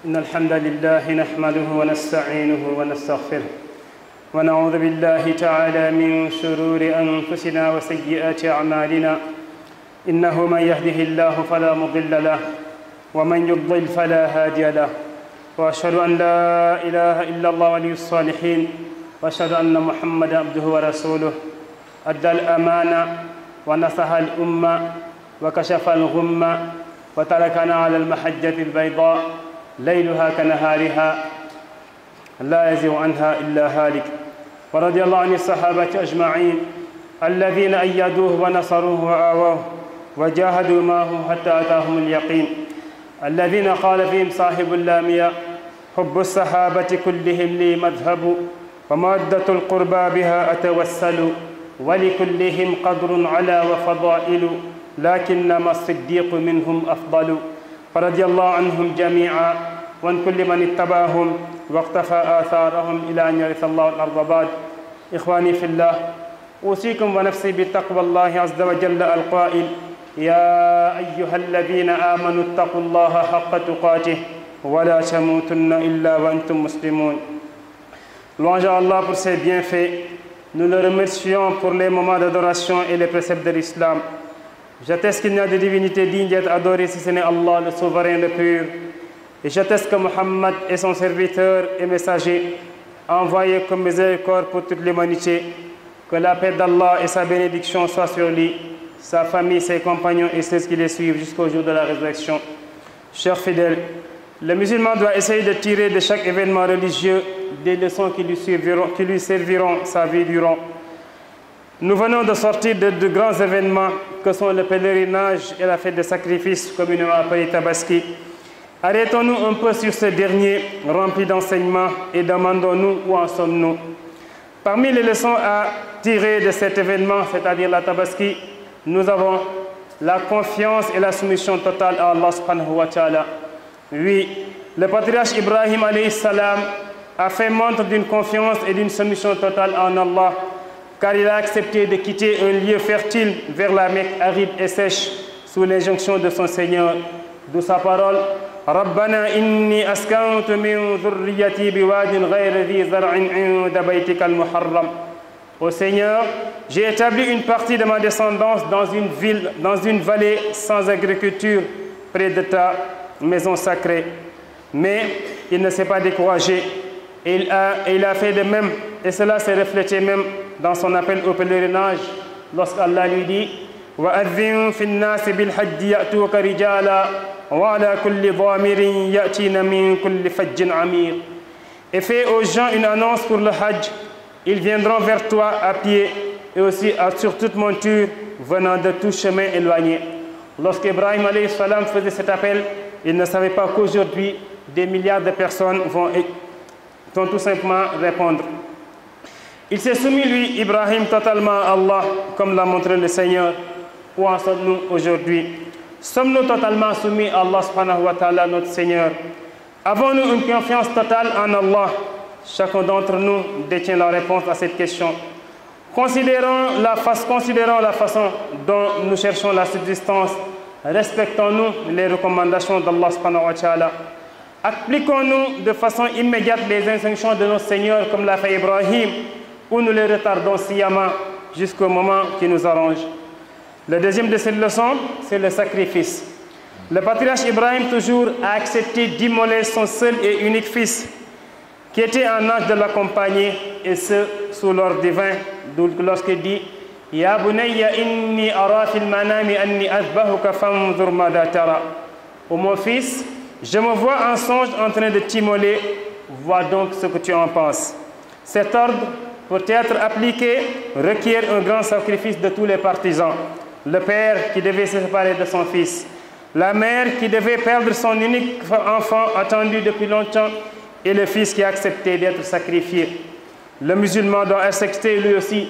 إن الحمد لله نحمده ونستعينه ونستغفره ونعوذ بالله تعالى من شرور أنفسنا وسيئات أعمالنا إنه من يهده الله فلا مضل له ومن يضلل فلا هادي له وأشهد أن لا إله إلا الله ولي الصالحين وأشهد أن محمدا عبده ورسوله أدى الأمانة ونصح الأمة وكشف الغمة وتركنا على المحجة البيضاء ليلها كنهارها لا يزيغ عنها إلا هالك ورضي الله عن الصحابة أجمعين الذين أيدوه ونصروه وآووه وجاهدوا معه حتى أتاهم اليقين الذين قال فيهم صاحب اللامية حب الصحابة كلهم لي مذهب ومودة القربى بها أتوسل ولكلهم قدر على وفضائل لكنما الصديق منهم أفضل فرضي الله عنهم جميعا وعن كل من اتبعهم واقتفى آثارهم إلى أن يرث الله الأرض بعد. إخواني في الله، أوصيكم ونفسي بتقوى الله عز وجل القائل يا أيها الذين آمنوا اتقوا الله حق تقاته ولا تموتن إلا وأنتم مسلمون. Louange à Allah pour ses bienfaits. Nous le remercions pour les moments d'adoration et les préceptes de l'islam. J'atteste qu'il n'y a de divinité digne d'être adorée si ce n'est Allah, le souverain, le pur. Et j'atteste que Muhammad est son serviteur et messager, envoyé comme miséricorde pour toute l'humanité. Que la paix d'Allah et sa bénédiction soient sur lui, sa famille, ses compagnons et ceux qui les suivent jusqu'au jour de la résurrection. Chers fidèles, le musulman doit essayer de tirer de chaque événement religieux des leçons qui lui serviront sa vie durant. Nous venons de sortir de grands événements que sont le pèlerinage et la fête de sacrifice, communément appelée Tabaski. Arrêtons-nous un peu sur ce dernier, rempli d'enseignements, et demandons-nous où en sommes-nous. Parmi les leçons à tirer de cet événement, c'est-à-dire la Tabaski, nous avons la confiance et la soumission totale à Allah subhanahu wa ta'ala. Oui, le patriarche Ibrahim alayhi salam a fait montre d'une confiance et d'une soumission totale en Allah, car il a accepté de quitter un lieu fertile vers la Mecque aride et sèche sous l'injonction de son Seigneur. D'où sa parole Rabbana inni askantu min dhurriyyati biwadin ghayri dhi zar'in 'inda baytika al-muharram. Ô Seigneur, j'ai établi une partie de ma descendance dans une vallée sans agriculture, près de ta maison sacrée. Mais il ne s'est pas découragé. Et il a fait de même, et cela s'est reflété même dans son appel au pèlerinage, lorsqu'Allah lui dit وَأَذِّنْ فِي النَّاسِ بِالْحَجِّ يَأْتُوكَ رِجَالًا وَعَلَى كُلِّ ضَامِرٍ يَأْتِينَ مِنْ كُلِّ فَجٍّ عَمِيقٍ. Et fais aux gens une annonce pour le Hajj. Ils viendront vers toi à pied et aussi sur toute monture venant de tout chemin éloigné. Lorsqu'Ibrahim alayhi salam faisait cet appel, il ne savait pas qu'aujourd'hui des milliards de personnes vont tout simplement répondre. Il s'est soumis, lui, Ibrahim, totalement à Allah, comme l'a montré le Seigneur. Où en sommes-nous aujourd'hui? Sommes-nous totalement soumis à Allah subhanahu wa ta'ala, notre Seigneur? Avons-nous une confiance totale en Allah? Chacun d'entre nous détient la réponse à cette question. Considérons la façon dont nous cherchons la subsistance. Respectons-nous les recommandations d'Allah subhanahu wa ta'ala. Appliquons-nous de façon immédiate les instructions de notre Seigneur comme l'a fait Ibrahim, ou nous les retardons sciemment jusqu'au moment qui nous arrange. Le deuxième de ces leçons, c'est le sacrifice. Le patriarche Ibrahim toujours a accepté d'immoler son seul et unique fils, qui était en âge de l'accompagner, et ce, sous l'ordre divin, lorsqu'il dit « Ya bunayya inni ara fil manami anni azbahuka fanzur mada tara » Ô mon fils, je me vois en songe en train de t'immoler, vois donc ce que tu en penses. Cet ordre, pour être appliqué, requiert un grand sacrifice de tous les partisans. Le père qui devait se séparer de son fils, la mère qui devait perdre son unique enfant attendu depuis longtemps, et le fils qui a accepté d'être sacrifié. Le musulman doit accepter lui aussi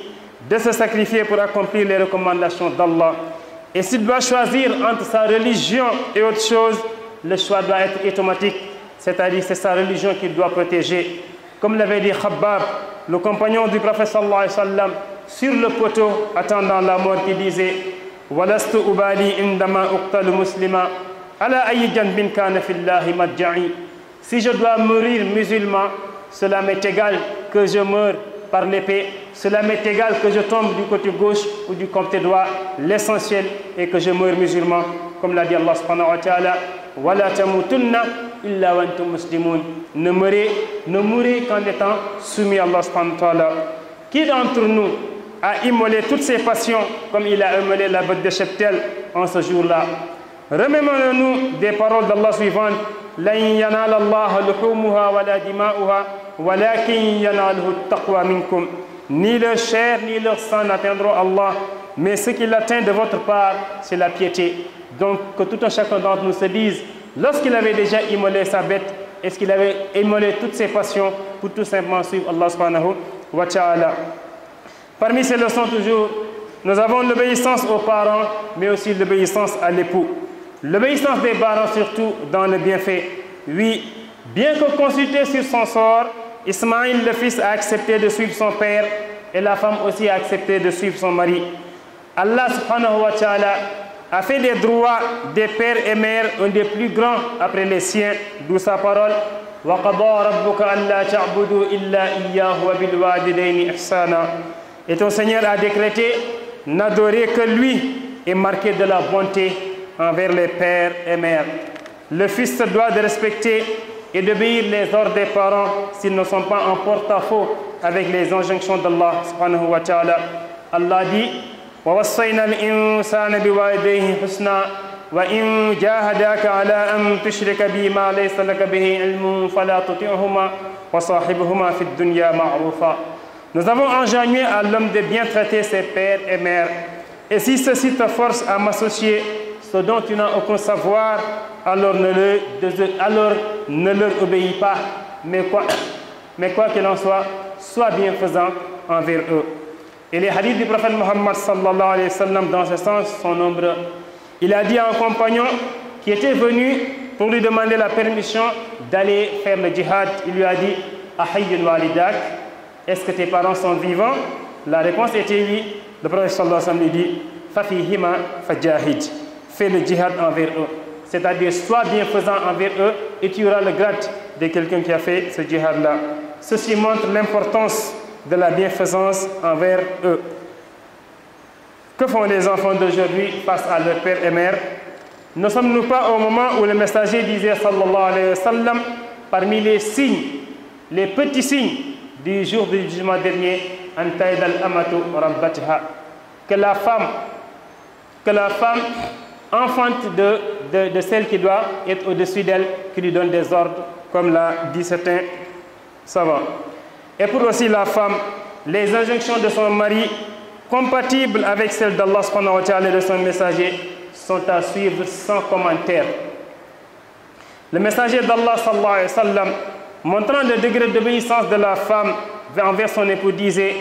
de se sacrifier pour accomplir les recommandations d'Allah. Et s'il doit choisir entre sa religion et autre chose, le choix doit être automatique, c'est-à-dire c'est sa religion qu'il doit protéger. Comme l'avait dit Khabbab, le compagnon du prophète sallallahu alayhi wa sallam, sur le poteau attendant la mort, qui disait « Walastu ubali indama uqtalu muslima ala ayyi janbin kana fillahi madja'i » Si je dois mourir musulman, cela m'est égal que je meure par l'épée, cela m'est égal que je tombe du côté gauche ou du côté droit. L'essentiel est que je meure musulman, comme l'a dit Allah subhanahu wa ta'ala. Wala tamutunna illa wa antum muslimun. Ne mourrez qu'en étant soumis à Allah subhanahu wa ta'ala. Qui d'entre nous a immolé toutes ses passions comme il a immolé la bête de cheptel en ce jour-là? Remémorons-nous des paroles d'Allah suivantes. لن ينال الله لحومها ولا دماؤها ولكن يناله التقوى منكم. Ni leur chair ni leur sang n'atteindront Allah, mais ce qu'il atteint de votre part, c'est la piété. Donc que tout un chacun d'entre nous se dise, lorsqu'il avait déjà immolé sa bête, est-ce qu'il avait immolé toutes ses passions pour tout simplement suivre Allah subhanahu wa ta'ala? Parmi ces leçons toujours, nous avons l'obéissance aux parents, mais aussi l'obéissance à l'époux. L'obéissance des parents surtout dans le bienfait. Oui, bien que consulté sur son sort, Ismaïl le fils a accepté de suivre son père et la femme aussi a accepté de suivre son mari. Allah subhanahu wa ta'ala a fait des droits des pères et mères un des plus grands après les siens, d'où sa parole وَقَضَى رَبُّكَ أَلَّا تَعْبُدُوا إِلَّا إِيَّاهُ وَبِالْوَالِدَيْنِ إِحْسَانًا. Et ton Seigneur a décrété n'adorer que lui et marquer de la bonté envers les pères et mères. Le fils se doit de respecter et d'obéir les ordres des parents s'ils ne sont pas en porte-à-faux avec les injonctions d'Allah subhanahu wa ta'ala. Allah dit وَوَصَّيْنَا الْإِنسَانَ بِوَالِدَيْهِ حُسْنًا وَإِنْ جَاهَدَاكَ عَلَىٰ أَنْ تُشْرِكَ بِي مَا لَيْسَ لَكَ بِهِ عِلْمٌ فَلَا تُطِعْهُمَا وَصَاحِبْهُمَا فِي الدُّنْيَا مَعْرُوفًا. Nous avons enjoint à l'homme de bien traiter ses pères et mères. Et si ceci te force à m'associer, ce dont tu n'as aucun savoir, alors ne leur obéis pas. Mais quoi qu'il en soit, sois bienfaisant envers eux. Et les hadiths du prophète Muhammad sallallahu alayhi wa sallam dans ce sens sont nombreux. Il a dit à un compagnon qui était venu pour lui demander la permission d'aller faire le djihad. Il lui a dit Ahayyun walidak, est-ce que tes parents sont vivants? La réponse était oui. Le prophète sallallahu alayhi wa sallam lui dit Fafihima fajahid, fais le djihad envers eux. C'est-à-dire, sois bienfaisant envers eux et tu auras le grade de quelqu'un qui a fait ce djihad-là. Ceci montre l'importance de la bienfaisance envers eux. Que font les enfants d'aujourd'hui face à leur père et mère? Ne sommes-nous pas au moment où le messager disait, sallallahu alayhi wa sallam, parmi les signes, les petits signes du jour du jugement dernier, antaïd al-amatu rabbatiha, que la femme enfante de celle qui doit être au-dessus d'elle, qui lui donne des ordres, comme l'a dit certains savants. Et pour aussi la femme, les injonctions de son mari, compatibles avec celles d'Allah subhanahu wa ta'ala et de son messager, sont à suivre sans commentaire. Le messager d'Allah sallallahu alayhi wa sallam, montrant le degré d'obéissance de la femme envers son époux, disait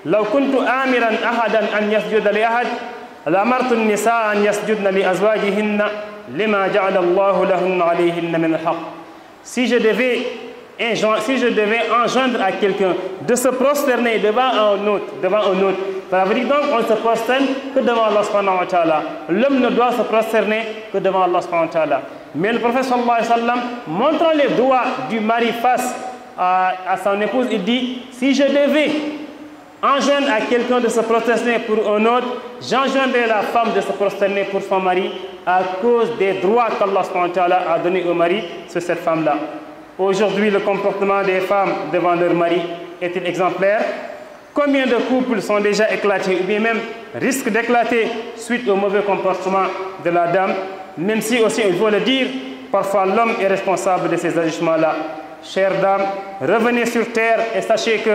لو كنت آمرا أحدا أن يسجد لأحد لأمرت النساء أن يسجدن لأزواجهن لما جعل الله لهن عليهن من الحق. Si je devais enjoindre à quelqu'un de se prosterner devant un autre, ça veut dire donc on ne se prosterne que devant Allah subhanahu wa ta'ala. L'homme ne doit se prosterner que devant Allah subhanahu wa ta'ala. Mais le prophète sallallahu alayhi wa sallam, montrant les droits du mari face à son épouse, il dit, si je devais enjoindre à quelqu'un de se prosterner pour un autre, j'enjoindrais la femme de se prosterner pour son mari à cause des droits qu'Allah subhanahu wa ta'ala a donnés au mari sur cette femme-là. Aujourd'hui, le comportement des femmes devant leur mari est-il exemplaire? Combien de couples sont déjà éclatés ou bien même risquent d'éclater suite au mauvais comportement de la dame? Même si aussi, il faut le dire, parfois l'homme est responsable de ces agissements-là. Chères dames, revenez sur terre et sachez que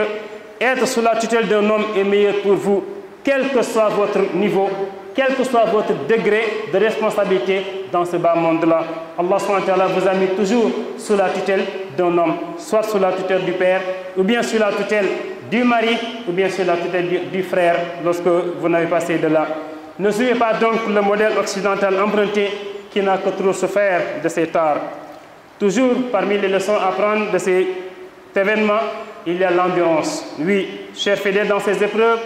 être sous la tutelle d'un homme est meilleur pour vous, quel que soit votre niveau, quel que soit votre degré de responsabilité dans ce bas monde-là. Allah subhanahu wa ta'ala vous a mis toujours sous la tutelle d'un homme, soit sous la tutelle du père, ou bien sous la tutelle du mari, ou bien sous la tutelle du frère, lorsque vous n'avez pas passé de là. Ne suivez pas donc le modèle occidental emprunté qui n'a que trop souffert de ces tares. Toujours parmi les leçons à prendre de cet événement, il y a l'endurance. Oui, chers fidèles, dans ces épreuves,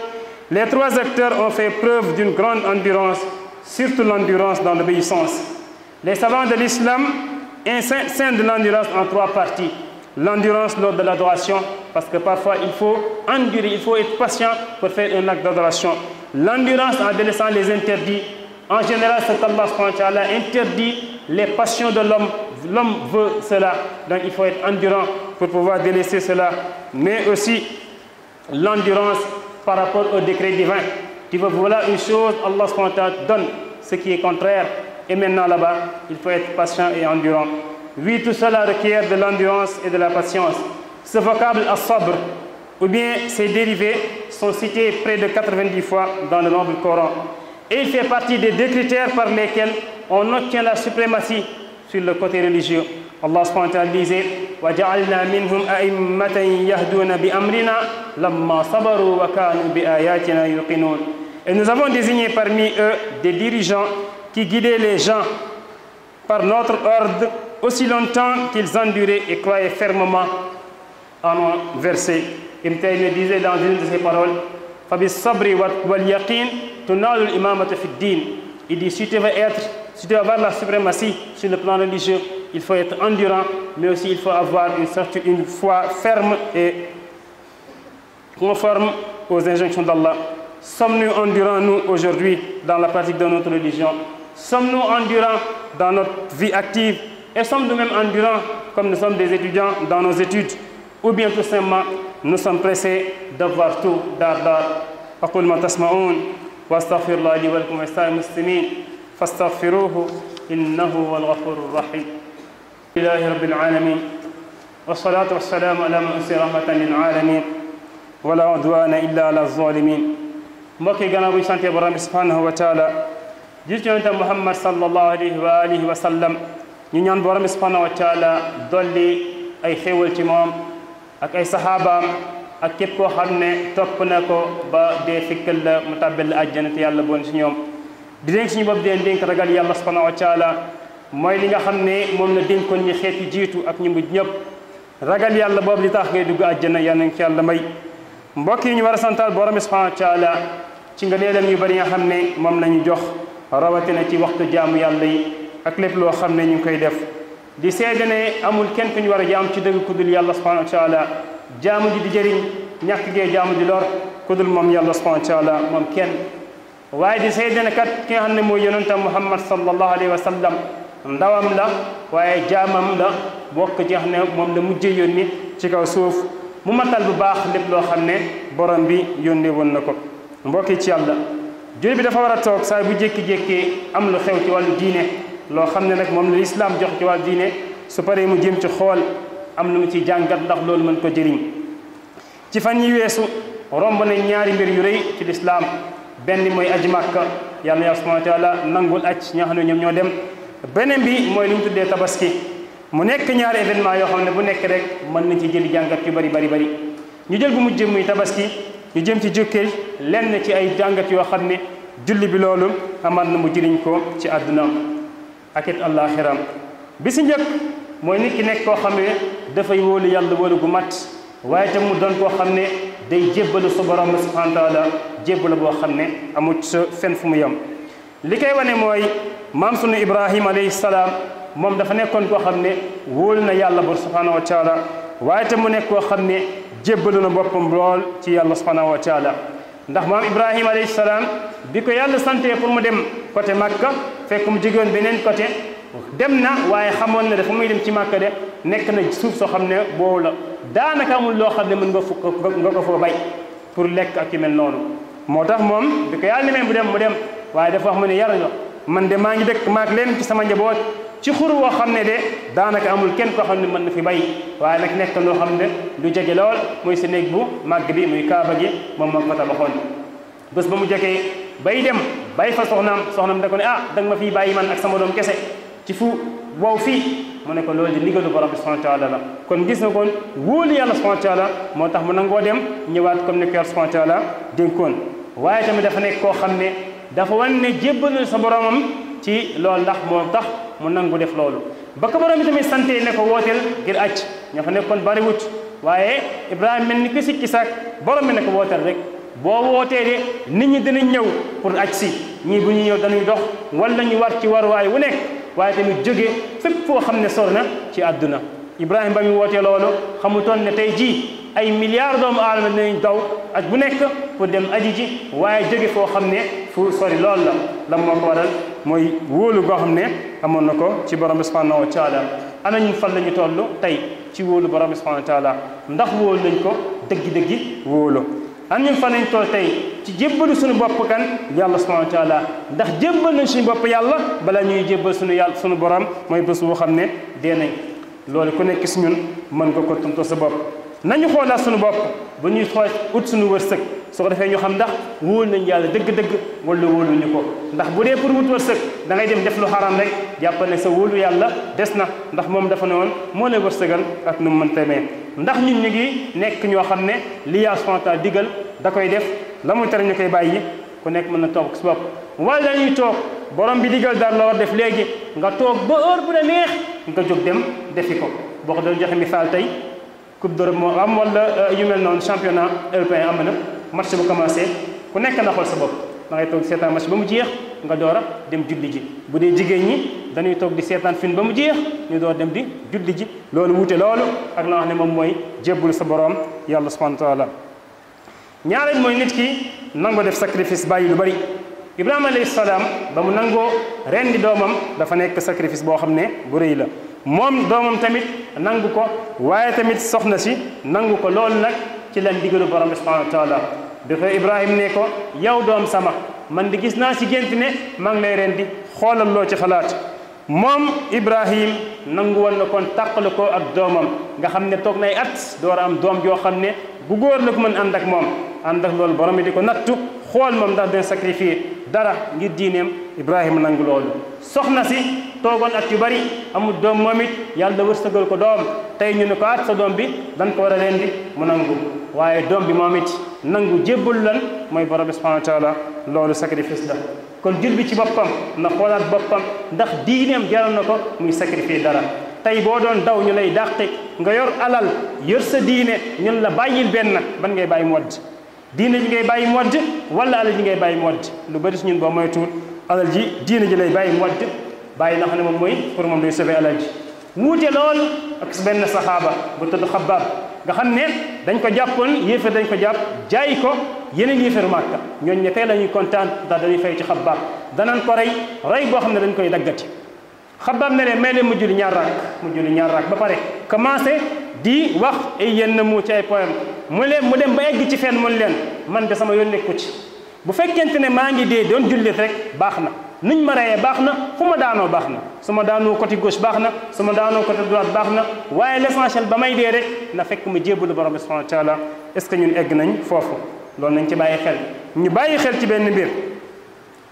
les trois acteurs ont fait preuve d'une grande endurance, surtout l'endurance dans l'obéissance. Les savants de l'islam scinde l'endurance en 3 parties. L'endurance lors de l'adoration, parce que parfois il faut endurer, il faut être patient pour faire un acte d'adoration. L'endurance en délaissant les interdits. En général, c'est Allah subhanahu wa ta'ala interdit les passions de l'homme. L'homme veut cela, donc il faut être endurant pour pouvoir délaisser cela. Mais aussi l'endurance par rapport au décret divin. Tu veux, voilà une chose, Allah subhanahu wa ta'ala donne ce qui est contraire. Et maintenant là-bas, il faut être patient et endurant. Oui, tout cela requiert de l'endurance et de la patience. Ce vocable as-sabr, ou bien ses dérivés, sont cités près de 90 fois dans le noble Coran. Et il fait partie des 2 critères par lesquels on obtient la suprématie sur le côté religieux. Allah subhanahu wa ta'ala disait وَجَعَلْنَا مِنْهُمْ أَئِمَّةً يَهْدُونَ بِأَمْرِنَا لَمَّا صَبَرُوا وَكَانُوا بِآيَاتِنَا يُوقِنُونَ. Et nous avons désigné parmi eux des dirigeants qui guidaient les gens par notre ordre aussi longtemps qu'ils enduraient et croyaient fermement en nos versets. Ibn Taymiyyah disait dans une de ses paroles فَبِالصَّبْرِ وَالْيَقِينِ تُنَالُ الْإِمَامَةَ فِي الدِّينِ. Il dit si tu veux avoir la suprématie sur le plan religieux, il faut être endurant, mais aussi il faut avoir une foi ferme et conforme aux injonctions d'Allah. Sommes-nous endurants, nous, aujourd'hui, dans la pratique de notre religion? Sommes-nous endurants dans notre vie active? Et sommes-nous même endurants, comme nous sommes des étudiants, dans nos études? Ou bien tout simplement, nous sommes pressés d'avoir tout, dar. أقول ما تسمعون وأستغفر الله لي ولكم ولسائر المسلمين فاستغفروه إنه هو الغفور الرحيم. لله رب العالمين والصلاة والسلام على من أرسل رحمة للعالمين ولا عدوان إلا على الظالمين. mbokk yi gannaaw bu ñu santee borom bi subhanahu wa taala jul ci yonente Muhammad sallallahu alayhi wa alihi wa sallam ñu ñaan borom bi subhanahu wa taala dolli ay xéewal ci moom ak ay saxaabaam ak képp koo xam ne topp na ko ba dee fikkal la mu tàbbal la àjjana te yàlla boon ci ñoom. di dénk suñu bopp di leen dénk ragal yàlla subhanahu wa taala mooy li nga xam ne moom la dénkoon ñi xeet yu jiitu ak ñu mujj ñëpp. ragal yàlla boobu li tax ngay dugg àjjana yal nañ ci yàlla may. mbokk yi ñu war a santal borom bi subhanahu wa taala ci ngëneelam yu bari nga xam ne moom la ñu jox rawatina ci waxtu jaamu yàlla yi ak lépp loo xam ne ñu ngi koy def. di seede ne amul kenn ku ñu war a jaam ci dëgg ku dul yàlla subhanahu wa taala jaamu ji di jëriñ ñàkk gee jaamu di lor ku dul moom yàlla subhanahu wa taala moom kenn. waaye di seede ne kat ki nga xam ne mooy yonentam Muhammad sallallahu alayhi wa sallam ndawam la waaye jaamam la bokk ci nga xam ne moom la mujjee yónni ci kaw suuf mu matal bu baax lépp loo xam ne borom bi yónnee woon na ko. mbokki ci yàlla jullit bi dafa war a toog saa bu jékki-jékkee am lu xew ci wàllu diine loo xam ne nag moom la lislaam jox ci wàllu diine su paree mu jëm ci xool am lu mu ci jàngat ndax loolu mën ko jëriñ. ci fan yi weesu romb na ñaari mbir yu rëy ci lislaam benn mooy aji Makka yàlla na subhanahu wa taala nangul aj ñoo xam ne ñoom ñoo dem. beneen bi mooy lu mu tuddee tabaski mu nekk ñaari événement yoo xam ne bu nekk rek mën nañ ci jëli jàngat yu bari ñu jël bu mujj muy tabaski ñu jëm ci jukkeel lenn ci ay jàngat yoo xam ne julli bi loolu amal na mu jëriñ ko ci àddunaam ak it àllaaxiram. bi si njëkk mooy nit ki nekk koo xam ne dafay wóolu yàlla wóolu gu mat waaye tam mu doon koo xam ne day jébbalu sa borom subhanahu wa taala jébbalu boo xam ne amut sa fenn fu mu yem. li koy wane mooy maam sunu Ibrahima alayhi salaam moom dafa nekkoon koo xam ne wóolu na yàlla bur subhanahu wa taala waaye tam mu nekk koo xam ne jébbalu na boppam lool ci yàlla subhanahu wa taala ndax maam Ibrahima alayhi salaam bi ko yàlla santee pour mu dem côté Makka fekk mu jógewoon beneen côté dem na waaye xamoon na dafa muy dem ci Makka de nekk na suuf soo xam ne boobu la daanaka amul loo xam ne mën nga ko foo bay pour lekk ak yu mel noonu. moo tax moom bi ko yàlla ne mu dem waaye dafa wax mu ne yàlla man de maa ngi dëkk maak leen ci sama njaboot ci xur woo xam ne de daanaka amul kenn koo xam ne mën na fi bay waaye nag nekk loo xam ne lu jege lool muy si néeg bu màgg bi muy kaaba gi moom moo ko tabaxoon. bés ba mu jegee bay dem bay fa soxnaam da ko ne da nga ma fii bàyyi man ak sama doom kese ci fu wow fii mu ne ko loolu di ndigalu borom bi subhanahu wa taala la. kon gis na kon wóolu yàlla subhanahu wa taala moo tax mu nangoo dem ñëwaat comme ni ko yàlla subhanahu wa taala dénkoon waaye tamit dafa nekk koo xam ne dafa wan ne jébbalul sa boromam ci loolu ndax moo tax mu nangu def loolu. ba ko borom bi tamit sante ne ko wooteel ngir acc ña fa nekkoon bariwut waaye Ibrahima mel ni ki sikki saak borom bi ne ko wooteel rek boo wootee de nit ñi dinañ ñëw pour acc si ñii bu ñu ñëw dañuy dox wala ñu war ci waruwaay wu nekk waaye tamit jóge fépp foo xam ne sor na ci àdduna Ibrahima ba mu wootee loolu xamutoon ne tey jii ay milliards doomu aadama dinañ daw at bu nekk pour dem aji ji waaye jóge foo xam ne fu sori loolu la moo ko waral mooy wóolu goo xam ne amoon na ko ci borom bi subhanahu wa taala ana ñun fan la ñu toll tey ci wóolu borom bi subhanahu wa taala ndax wóolu nañ ko dëggi-dëggi wóolu am ñun fan lañ toll tey ci jébbalu suñu bopp kan yàlla subhanahu wa taala ndax jébbal nañ suñu bopp yàlla bala ñuy jébbal suñu yàlla suñu borom mooy bés boo xam ne dee nañ loolu ku nekk si ñun mën nga ko tontu sa bopp nañu xoolaat suñu bopp ba ñuy xool ut suñu wërsëg soo ko defee ñu xam ndax wóolu nañ yàlla dëgg-dëgg wala wóoluñu ko ndax bu dee pour wut wërsëg da ngay dem def lu xaram rek jàppal ne sa wóolu yàlla des na ndax moom dafa ne woon moo lay wërsëgal ak nu mu mën tamee ndax ñun ñu ngi nekk ñoo xam ne li yàlla subhanahu wa taala digal da koy def la muy tere ñu koy bàyyi ku nekk mën na toog si bopp wala dañuy toog borom bi digal dara la war def léegi nga toog ba heure bu la neex nga jóg dem defi ko boo ko doon joxe misaal tey coupe d'Europe moo am wala yu mel noonu championnat européen am na match bu commencé ku nekk na xool sa bopp da ngay toog di seetaan match ba mu jeex nga door a dem julli ji bu dee jigéen ñi dañuy toog di seetaan film ba mu jeex ñu door dem di julli ji loolu wuute loolu ak la wax ne moom mooy jébbul sa borom yàlla subhanahu wa taala ñaareel mooy nit ki nangoo def sacrifice bàyyi lu bari Ibrahima alayhi salaam ba mu nangoo rendi doomam dafa nekk sacrifice boo xam ne bu rëy la moom doomam tamit nangu ko waaye tamit soxna si nangu ko loolu nag ci lan digalu borom bi subhanahu wa taala bi ko Ibrahima ne ko yow doom sama man di gis naa si gént ne maa ngi lay rendi xoolal loo ci xalaat moom Ibrahim nangu woon na kon tàqale ko ak doomam nga xam ne toog nay at door a am doom joo xam ne bu góor la ko mën ànd ak moom ànd ak loolu borom bi di ko nattu xool moom ndax den sacrifier dara ngir diineem Ibrahima nangu loolu soxna si toogoon at yu bari amul doom moom it yàlla wërsëgal ko doom tey ñu ne ko at sa doom bi dañ ko war a rendi mu nangu waaye doom bi moom it nangu jébbal lan mooy borom bi subhanahu wa taala loolu sacrifice la kon jul bi ci boppam na xoolaat boppam ndax diineem jaral na ko muy sacrifier dara tey boo doon daw ñu lay dàqe nga yor alal yor sa diine ñun la bàyyil benn ban ngay bàyyi mu wadd diine ji ngay bàyyi mu wadd wala alal ji ngay bàyyi mu wadd lu bëri si ñun boo moytuwul alal ji diine ji lay bàyyi mu wadd bàyyi na xam ne moom mooy pour moom day sauver alal ji wuute lool ak benn saxaaba bu tudd Xabbaab nga xam ne dañ ko jàppoon yéefar dañ ko jàpp jaay ko yeneen yéefaru Màkka ñooñu ne tey la ñuy kontaan ndax dañuy fay ci Xabbaab danañ ko rey boo xam ne dañ koy daggati Xabbaab ne leen may leen mu julli ñaar raak ba pare commencé di wax ay yenn mu ci ay poème mu dem ba egg ci fenn mun leen man de sama yoon nekku ci bu fekkente ne maa ngi dee doon jullit rek baax na nuñ ma reyee baax na fu ma daanoo baax na su ma daanoo côté gauche baax na su ma daanoo côté droite baax na waaye l'essentiel ba may dee rek na fekk mu jébbalu borom bi subhanahu wa taala est-ce que ñun egg nañ foofu loolu nañ ci bàyyi xel ñu bàyyi xel ci benn mbir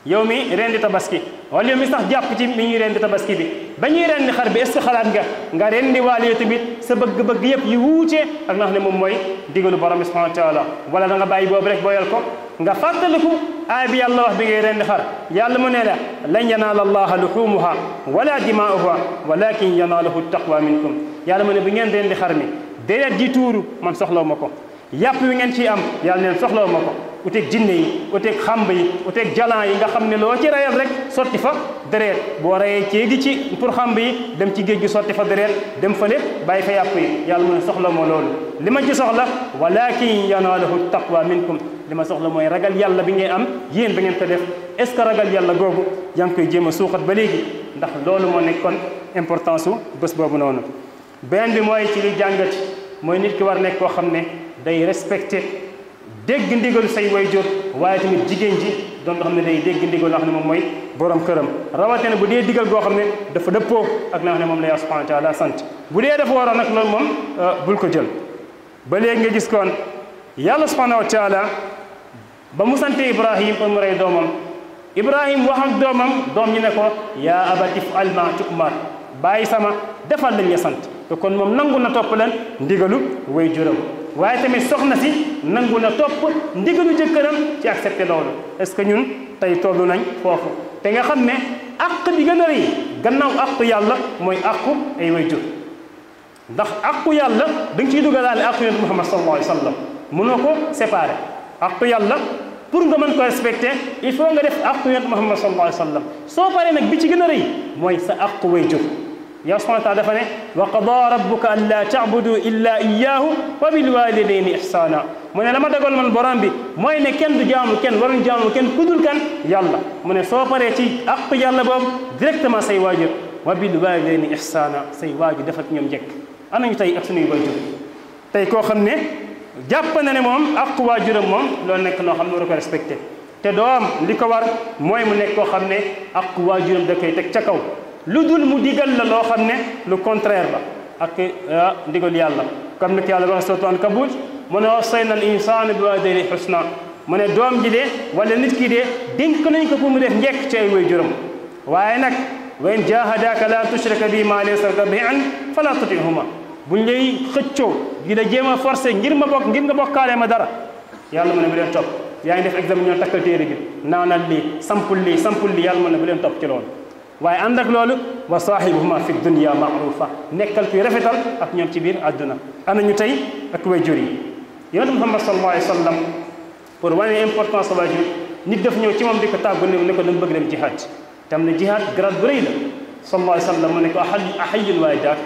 yow mi rendi tabaski wala yow mi sax jàpp ci mi ñuy rendi tabaski bi ba ñuy rendi xar bi est-ce que xalaat nga rendi waale tamit sa bëgg-bëgg yëpp yu wuutee ak nga xam ne moom mooy digalu borom bi subhanahu wa taala wala da nga bàyyi boobu rek booyal ko nga fàttaliku aay bi yàlla wax bi ngay rendi xar yàlla mu ne la lan yanaala allaha luhumuha wala dimaa'uha walakin yanaaluhu taqwa minkum yàlla mu ne bi ngeen rendi xar mi deret ji tuuru man soxlaw ma ko yàpp wi ngeen ciy am yàlla neen soxlaw ma ko uteeg jinne yi uteeg xamb yi uteeg jalan yi nga xam ne loo ci rayal rek sotti fa deret boo rayee ceegi ci pour xamb yi dem ci géej gi sotti fa deret dem fële bàyyi fa yàpp yi yàlla mu ne soxla moo loolu li ma ci soxla walakin yanaaluhu taqwa minkum li ma soxla mooy ragal yàlla bi ngay am yéen ba ngeen ko def est ce que ragal yàlla googu yaa ngi koy jéem a suuxat ba léegi ndax loolu moo nekkoon importance su bés boobu noonu beneen bi mooy ci li jàngati mooy nit ki war nekk koo xam ne day respecté dégg ndigalu say waajur waaye tamit jigéen ji doon nga xam ne day dégg ndigal loo xam ne moom mooy borom këram rawatina bu dee digal goo xam ne dafa dëppoo ak la nga xam ne moom la Yàlla subhanahu wa taala sant bu dee dafa waroon nag loolu moom bul ko jël ba léegi nga gis kon Yàlla subhanahu wa taala ba mu sante Ibrahim pour mu rey doomam Ibrahim wax ak doomam doom ñi ne ko yaa abati if'al maa tu'mar bàyyi sama defal lañ la sant te kon moom nangu na topp leen ndigalu way juram waaye tamit soxna si nangu na topp ndigalu jëkkëram ci accepté loolu est-ce que ñun tey tollu nañ foofu te nga xam ne àq bi gën a rëy gannaaw àqu yàlla mooy àqu ay way jur ndax àqu yàlla da nga ciy dugalaale àqu yonent Muhammad sallallahu alayhi wa sallam mënoo ko séparé àqu yàlla pour nga mën ko respecté il faut nga def aqu yonent Muhammad sallallahu alayhi wa sallam soo paree nag bi ci gën a rëy mooy sa aqu waajur يا سبحانه وتعالى دفنه وقضى ربك ألا تعبدوا إلا إياه وبالوالدين إحسانا من لما تقول من برامبي ما إن كن دجام كن ورن جام كن كدول كن يلا من سوبرتي أقب يلا باب direct ما سيواجه وبالوالدين إحسانا سيواجه دفت يوم جك أنا يتاي أكسني واجه تاي كو خمنه جابنا نمام أقب واجه مام لو نك نو خم نورك respecté te doom li ko war mooy mu nekk koo xam ne ak waajuram da koy teg ca kaw lu dul mu digal la loo xam ne lu contraire la ak ndigal yàlla comme ni ko yàlla wax sootu Ankabut mu ne wassayna al insaana bi waalidayhi husna mu ne doom ji de wala nit ki de dénk nañ ko pour mu def njëkk ci ay waajuram waaye nag wa in jahadaka la tushrika bi ma laysa laka bihi ilm fala tutihuma buñ lay xëccoo di la jéem a forcé ngir nga bokkaale ma dara yàlla mu ne bu leen topp yaa ngi def examen ñoo takkal téere bi naanal lii sampul lii yàlla mu ne bu leen topp ci loolu waaye ànd ak loolu wa saahibuhuma fi dunya maarufa nekkal fi rafetal ak ñoom ci biir àdduna ana ñu tey ak waajur yi yonent Muhammad sallallahu alayhi wa sallam pour wane importance waajur nit daf ñëw ci moom di ko tàggu ne ko dama bëgg dem jihaad tam ne jihaad grade bu rëy la sallallahu alayhi wa sallam mu ne ko ahayyun waalidaak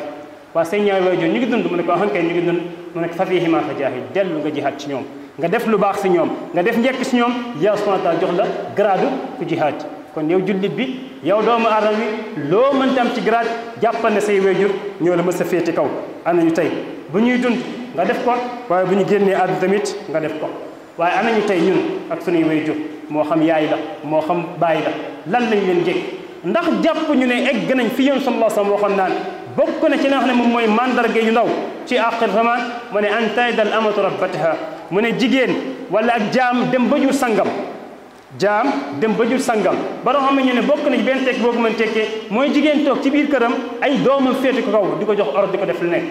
waa say ñaari waajur ñu ngi dund mu ne ko ahankay ñu ngi dund mu ne ko fa fiihimaa fajaahid dellu nga jihaad ci ñoom nga def lu baax si ñoom nga def njëkk si ñoom yaa subhaanahu wa taala jox la grade ku jihaad kon yow jullit bi yow doomu aadama bi loo mënta am ci grade jàppal ne say waajur ñoo la mës a féete kaw ana ñu tey bu ñuy dund nga def ko waaye bu ñu génnee àdduna tamit nga def ko waaye ana ñu tey ñun ak suñuy waajur moo xam yaay la moo xam baay la lan lañ leen jëkk ndax jàpp ñu ne egg nañ fi yoon sallallahu alayhi wa sallam waxoon naan bokk na ci li nga xam ne moom mooy mandarga yu ndaw ci aaxir zaman mu ne an talida al amatu rabbataha mu ne jigéen wala ak jaam dem ba jur sangam jaam dem ba jur sangam ba nga xam ne ñu ne bokk na ci benn tekk boobu mën tekkee mooy jigéen toog ci biir këram ay doomam féete ko kaw di ko jox ordre di ko def lu nekk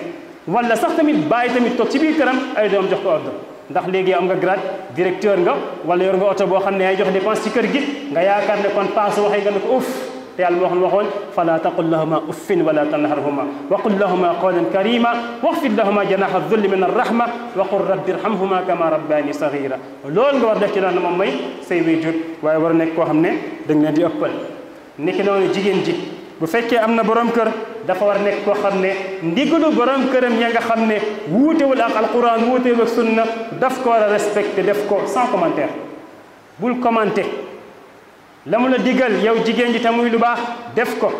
wala sax tamit bàyyi tamit toog ci biir këram ay doomam jox ko ordre ndax léegi am nga grade directeur nga wala yor nga oto boo xam ne yaay jox dépense ci kër gi nga yaakaar ne kon paas waxee nga ne ko uff te yàlla waxoon fala taqul lahuma uffin wala tanharhuma wa qul lahuma qawlan karima waxfid lahuma janaha dhulli min arrahma wa qul rabbi irhamhuma kama rabbani saghira loolu nga war def ci daan moom mooy say waajur waaye war a nekk koo xam ne da nga leen di ëppal niki noonu jigéen ji bu fekkee am na borom kër dafa war a nekk koo xam ne ndigalu borom këram ya nga xam ne wuutewul ak alquran wuutewul ak sunna daf ko war a respecté def ko sans commentaire bul commenté la mu la digal yow jigéen ji te muy lu baax def ko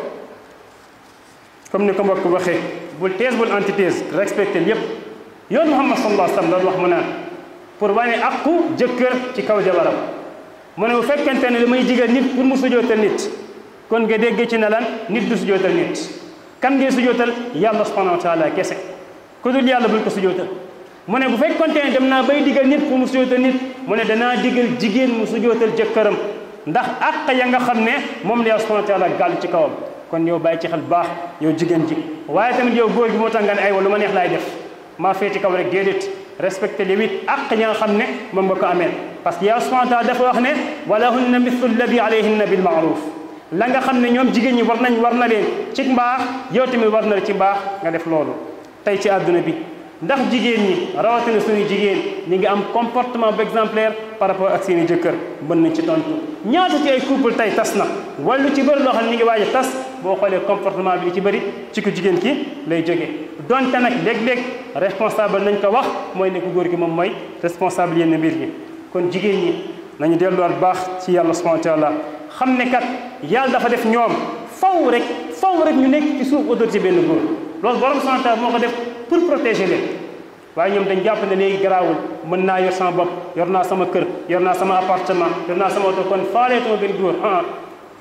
comme ni ko mbokk waxee bul thèse bul antithèse respecté lépp yoon Muhammad sallallahu alayhi wa sallam doon wax mu naan pour wane aqu jëkkër ci kaw jabaram mu ne bu fekkente ne damay digal nit pour mu sujootal nit kon nga dégg ci ne lan nit du sujootal nit kan ngay sujootal yàlla subhanahu wa taala kese ku dul yàlla bul ko sujootal mu ne bu fekkonte ne dem naa bay digal nit pour mu sujootal nit mu ne danaa digal jigéen mu sujootal jëkkëram ndax àq ya nga xam ne moom la yàlla subhanahu wa taala gàll ci kawam kon yow bàyyi ci xel baax yow jigéen ji waaye tamit yow góor gi moo tax nga ne ay lu ma neex laay def maa fee ci kaw rek déedéet respecté li wit àq ya nga xam ne moom nga ko amee parce que yàlla subhanahu wa taala dafa wax ne walahunna mithlu alladi alayhinna bil ma'ruf la nga xam ne ñoom jigéen ñi war na leen ci mbaax yow tamit war na la ci mbaax nga def loolu tey ci àdduna bi ndax jigéen ñi rawatina suñu jigéen ñi ngi am comportement bu exemplaire par rapport ak seeni jëkkër mën nañ ci tontu ñaata ci ay couple tey tas na wala ci bëri loo xam ne ñu ngi waaj a tas boo xoolee comportement bi li ci bëri ci ku jigéen ki lay jógee donte nag léeg-léeg responsable nañ ko wax mooy ne ku góor gi moom mooy responsable yenn mbir yi kon jigéen ñi nañu delluwaat baax ci yàlla subhanahu wa taala xam ne kat yàlla dafa def ñoom faw rek ñu nekk ci suuf autorité benn góor loolu borom subhanahu wa taala moo ko def pour protéger leen waaye ñoom dañ jàpp ne léegi garaawul mën naa yor sama bopp yor naa sama kër yor naa sama appartement yor naa sama oto kon faaleetuma benn góor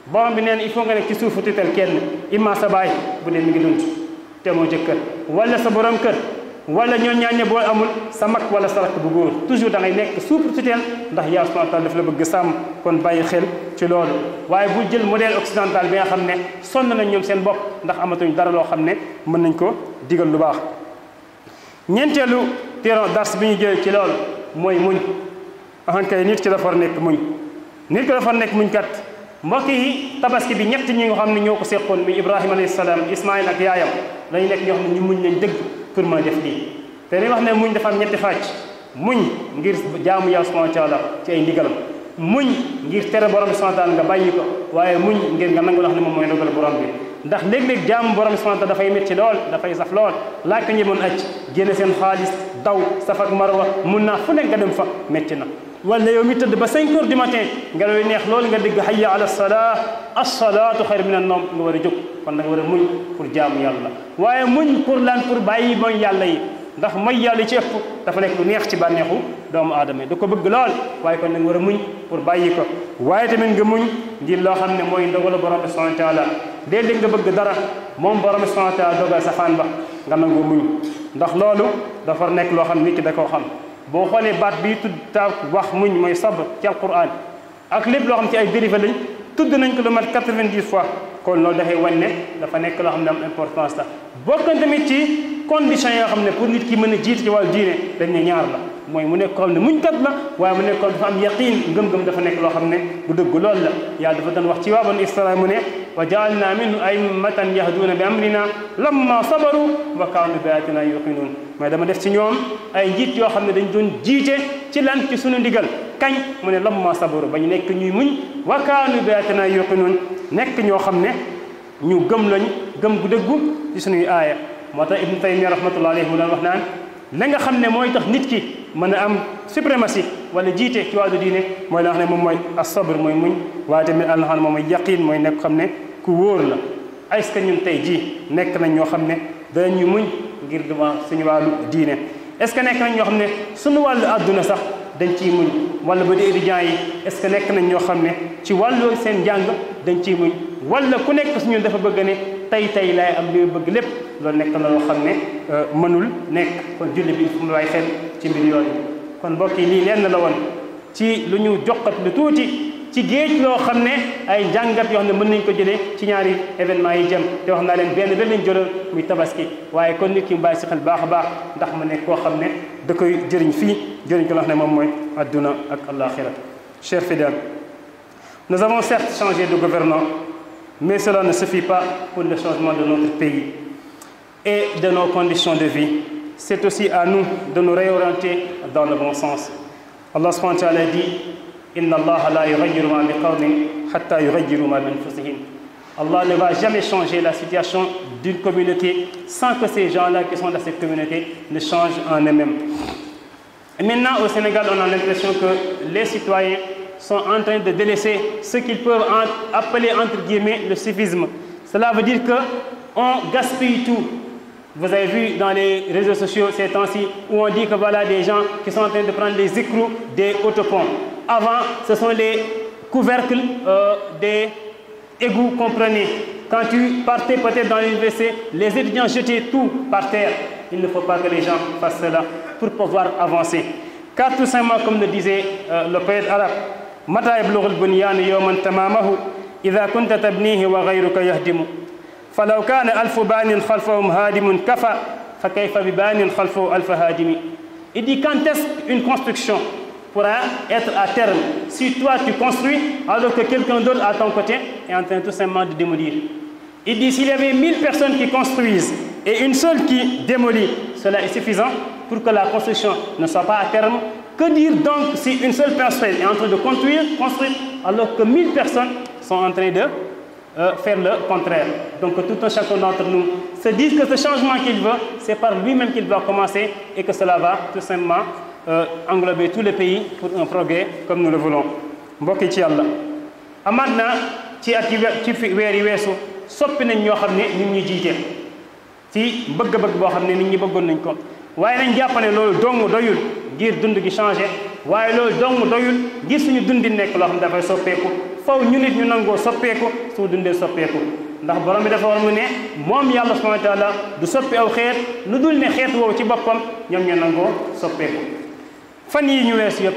borom bi nee na il faut nga nekk ci suufu tutelle kenn imma sa baay bu dee mi ngi dund te moo jëkkër wala sa borom kër wala ñoo ñaañe boo amul sa mag wala sa rakk bu góor toujours da ngay nekk sous tutelle ndax yàlla subhanahu wa taala daf la bëgg sàmm kon bàyyi xel ci loolu waaye bu jël modèle occidental bi nga xam ne sonn nañ ñoom seen bopp ndax amatuñ dara loo xam ne mën nañ ko digal lu baax ñeenteelu dars bi ñu jël ci loolu mooy muñ kay nit ki dafa war nekk muñ nit ki dafa war nekk muñ kat mbokk yi tabaski bi ñett ñi nga xam ne ñoo ko seqoon muy Ibrahima alayhi salaam Ismaïl ak yaayam lañu nekk ñoo xam ne ñu muñ nañ dëgg pour mën a def lii te dañuy wax ne muñ dafa am ñetti xaaj muñ ngir jaamu yàlla subhanahu wa taala ci ay ndigalam muñ ngir tere borom bi subhanahu wa taala nga bàyyi ko waaye muñ ngir nga nangu wax ne moom mooy dogal borom bi ndax léeg-léeg jaamu borom bi subhanahu wa taala dafay métti lool dafay saf lool laaj ko ñëmoon acc génne seen xaalis daw saf ak marwa mun naa fu nekk nga dem fa métti na wala yow mi tëdd ba 5 heures du matin nga lay neex loolu nga dégg hayya ala salaa as-salaatu xayru min an-nawm nga war a jóg kon da nga war a muñ pour jaamu yàlla waaye muñ pour lan pour bàyyi mooy yàlla yi ndax mooy yàlla ci ëpp dafa nekk lu neex ci bànneexu doomu aadama yi da ko bëgg lool waaye kon da nga war a muñ pour bàyyi ko waaye tamit nga muñ ngir loo xam ne mooy ndogalu borom bi subhanahu wa taala léeg-léeg nga bëgg dara moom borom bi subhanahu wa taala dogal safaan ba nga nangu muñ ndax loolu dafa nekk loo xam nit ki da koo xam boo xoolee baat bii tudd ta wax muñ mooy sabr ci alquran ak lépp loo xam ci ay dérivé lañ tudd nañ ko lu mat 90 fois kon loolu dafay wan ne dafa nekk loo xam ne am importance la bokk tamit ci conditions yoo xam ne pour nit ki mën a jiite ci wàllu diine dañ ne ñaar la mooy mu nekk koo xam ne muñkat la waaye mu nekk koo dafa am yaqiin ngëm-ngëm dafa nekk loo xam ne bu dëgg loolu la yàlla dafa doon wax ci waa banu Israayil mu ne wa jaalna minhum a'immatan yahduuna bi amrina lamma sabaru wa kaanu bi ayatina yuqinuun mooy dama def ci ñoom ay njiit yoo xam ne dañ doon jiite ci lan ci sunu ndigal kañ mu ne lamma sabaru ba ñu nekk ñuy muñ wa kaanu bi ayatina yuqinuun nekk ñoo xam ne ñu gëm lañ gëm gu dëggu ci sunuy aaya moo tax Ibnu Taymiyya rahmatullahi alayhi mu doon wax naan la nga xam ne mooy tax nit ki mën a am suprématie wala jiite ci wàllu diine mooy la nga xam ne moom mooy as-sabr mooy muñ waaye tamit la nga xam ne moom mooy yaqiin mooy nekk xam ne ku wóor la est-ce que ñun tey jii nekk nañ ñoo xam ne danañu muñ ngir duma suñu wàllu diine est-ce que nekk nañ ñoo xam ne suñu wàllu àdduna sax dañ ciy muñ wala ba di étudiants yi est-ce que nekk nañ ñoo xam ne ci wàllu seen njàng dañ ciy muñ wala ku nekk suñu dafa bëgg ne tey laay am li bëgg lépp loolu nekk na loo xam ne mënul nekk kon julli bi fu mu waay xel ci mbir yooyu kon mbokk yi lii lenn la woon ci lu ñu joxat lu tuuti ci géej loo xam ne ay njàngat yoo xam ne mën nañ ko jëlee ci ñaari événement yi jëm te wax naa leen benn lañ jëloon muy tabaski waaye kon nit ki mu bàyyi si xel baax a baax ndax mu nekk koo xam ne da koy jëriñ fii jëriñ ko loo xam ne moom mooy adduna ak alaxira chers fidèles nous avons certes changé de gouvernant mais cela ne suffit pas pour le changement de notre pays et de nos conditions de vie. C'est aussi à nous de nous réorienter dans le bon sens. Allah subhanahu wa ta'ala dit Inna Allah la yughayyiru ma biqawmin hatta yughayyiru ma bi anfusihim. Allah ne va jamais changer la situation d'une communauté sans que ces gens-là qui sont dans cette communauté ne changent en eux-mêmes. Et maintenant, au Sénégal, on a l'impression que les citoyens sont en train de délaisser ce qu'ils peuvent appeler entre guillemets le civisme. Cela veut dire qu'on gaspille tout. Vous avez vu dans les réseaux sociaux ces temps-ci où on dit que voilà des gens qui sont en train de prendre les écrous des autoponts. Avant, ce sont les couvercles des égouts, comprenez. Quand tu partais peut-être dans l'université, les étudiants jetaient tout par terre. Il ne faut pas que les gens fassent cela pour pouvoir avancer. Car tout simplement, comme le disait le poète arabe, متى يبلغ البنيان يوما تمامه إذا كنت تبنيه وغيرك يهدم فلو كان ألف بان خلفهم هادم كفى فكيف ببان خلفه ألف هادم. Il dit quand est-ce qu'une construction pourra être à terme si toi tu construis alors que quelqu'un d'autre à ton côté est en train tout simplement de démolir. Il dit s'il y avait 1000 personnes qui construisent et une seule qui démolit, cela est suffisant pour que la construction ne soit pas à terme. Que dire donc si une seule personne est en train de construire alors que 1000 personnes sont en train de faire le contraire. Donc tout un chacun d'entre nous se dit que ce changement qu'il veut, c'est par lui-même qu'il doit commencer et que cela va tout simplement englober tout le pays pour un progrès comme nous le voulons. mbokk yi ci yàlla amaat na ci at ci weer yi weesu soppi nañ ñoo xam ne nit ñi jiite ci bëgg-bëgg boo xam ne nit ñi bëggoon nañ ko waaye nañ jàpp ne loolu dong doyul ngir dund gi changé waaye loolu dong doyul ngir suñu dundi nekk loo xam ne dafay soppeeku faw ñu nit ñu nangoo soppeeku su dundee soppeeku ndax borom bi dafa war mu ne moom yàlla subhanahu wa taala du soppi aw xeet lu dul ne xeet woowu ci boppam ñoom ñu nangoo soppeeku. fan yii ñu weesu yëpp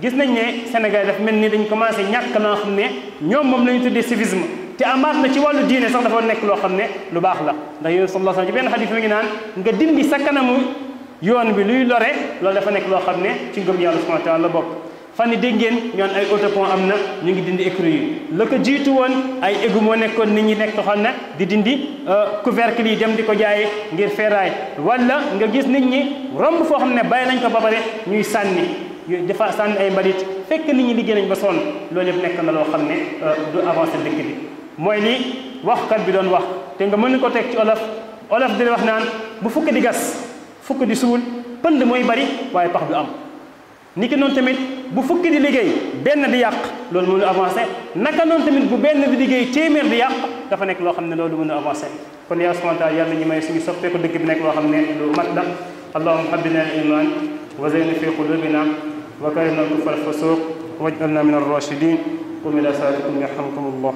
gis nañ ne Sénégal daf mel ni dañ commencé ñàkk loo xam ne ñoom moom la ñu tuddee civisme te amaat na ci wàllu diine sax dafa nekk loo xam ne lu baax la ndax yonent sallallahu alayhi wa sallam ci benn xadis mi ngi naan nga dindi sa kanamu yoon bi luy lore loolu dafa nekk loo xam ne ci ngëm yàlla subhanahu wa taala la bokk. fan yi dégg ngeen ñoon ay autopont am na ñu ngi dindi écrou yi la ko jiitu woon ay égout moo nekkoon nit ñi nekk toxal na di dindi couvercle yi dem di ko jaayee ngir feeraay wala nga gis nit ñi romb foo xam ne bàyyi nañ ko ba pare ñuy sànni dafa sànni ay mbalit fekk nit ñi liggéey nañ ba sonn loolu yëpp nekk na loo xam ne du avancé dëkk bi mooy li waxkat bi doon wax te nga mën ko teg ci olof di wax naan bu fukk di gas fukk di suul pënd mooy bari waaye pax du am ni ki noonu tamit bu fukki di liggéey benn di yàq loolu mënu avancé naka noonu tamit bu benn di liggéey téeméer di yàq dafa nekk loo xam ne loolu mënu avancé kon yaa subhanahu wa taala yàlla ñu may suñu soppeeku dëkk bi nekk loo xam ne lu mat la allahumma habbibna al iman wa zayyinhu fi qulubina wa karihna al kufra wal fusuq waj'alna min ar rashidin qum ila salatikum yarhamkumullah